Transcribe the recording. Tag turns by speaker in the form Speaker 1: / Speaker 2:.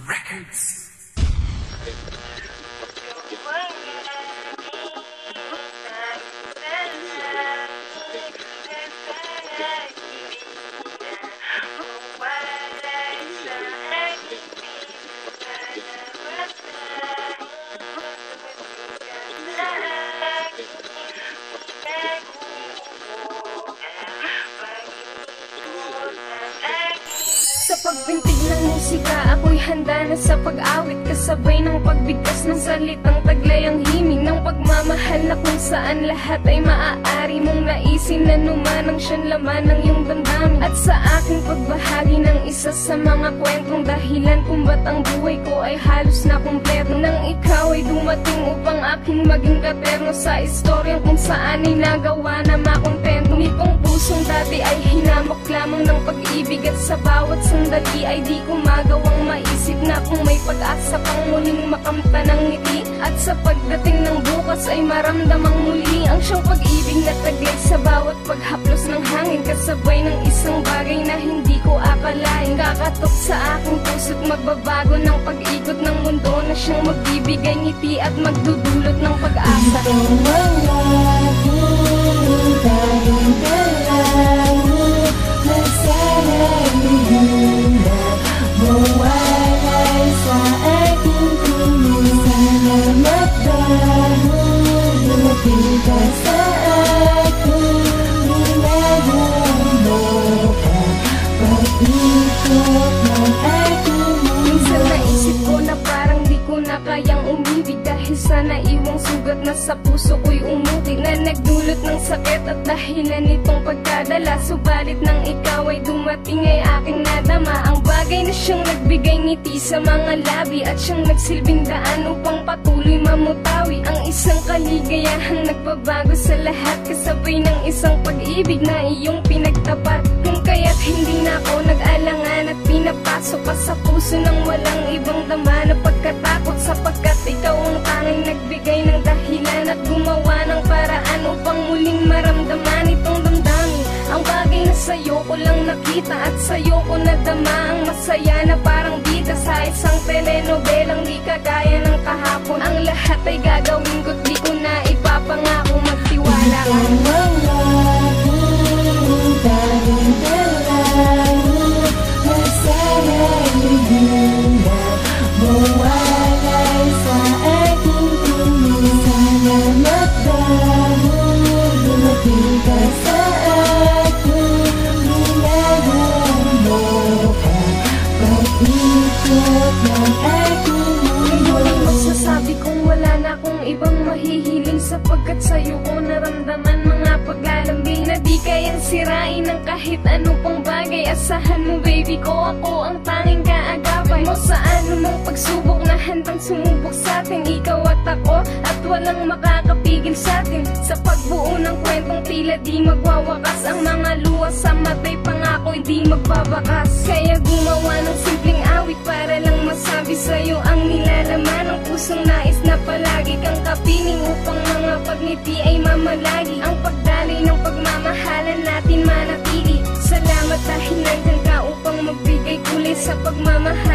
Speaker 1: Records.
Speaker 2: Sa pagbintig ng musika, ako'y handa na sa pag-awit, kasabay ng pagbigkas ng salitang taglay ang himig ng pagmamahal na kung saan lahat ay maaari mong naisin na numanang siyang laman ng iyong damdamin. At sa aking pagbahagi ng isa sa mga kwentong dahilan kung ba't ang buhay ko ay halos na kumpleto nang ikaw ay dumating upang aking maging katerno sa istoryang kung saan ay nagawa na makontento. Nitong pusong dati ay hinamak lamang ng pag-ibig at sa bawat sandali ay di ko magawang maisip na kung may pag-asa pang muling makamta ng ngiti. At sa pagdating ng bukas ay maramdamang muli ang siyang pag-ibig na taglay sa bawat paghaplos ng hangin, kasabay ng isang bagay na hindi ko akalain kakatok sa aking puso't magbabago ng pag-ikot ng mundo na siyang magbibigay ngiti at magdudulot ng pag-asa. Minsan naisip ko na parang di ko na kayang umibig dahil sa naiwang sugat na sa puso ko'y umuti na nagdulot ng sakit at dahilan nitong pagkadala. Subalit nang ikaw ay dumating ay aking nadama ang bagay na siyang nagbigay ngiti sa mga labi at siyang nagsilbing daan upang patuloy mamutawi ang isang kaligayahang nagbabago sa lahat, kasabay ng isang pag-ibig na iyong pinagtapat. Kung kaya't hindi na ako nag-alangan at pinapasok pa sa puso ng walang ibang dama na pagkatakot, sapagkat ikaw ang tanging nagbigay ng dahilan at gumawa ng paraan upang muling maramdaman itong damdamin. Ang bagay na sa'yo ko lang nakita at sa'yo ko nadama ang masaya na parang bida sa isang telenobelang di kagaya ng kahapon. Ang lahat ay gagawin ko't di ko na ipapangako, magtiwala ka. Masasabi kong wala na akong ibang mahihiling, sapagkat sa'yo ko naramdaman mga paglalambing na di kayang sirain ng kahit ano pang bagay. Asahan mo baby ko, ako ang tanging kaagapay mo sa anumang pagsubok na handang sumubok sa'tin. Ikaw at ako at walang makakapigil sa'tin sa pagbuo ng kwentong tila di magwawakas. Ang mga luha sa matay pangako hindi magbabakas, kaya gumawa ng simpleng awit para lang masabi sa'yo ang nilalaman ng pusong nais na palagi kang kapiling upang mga pagngiti ay mamalagi. Ang pagdaloy ng pagmamahalan natin manatili. Salamat dahil nandyan ka upang magbigay kulay sa pagmamahal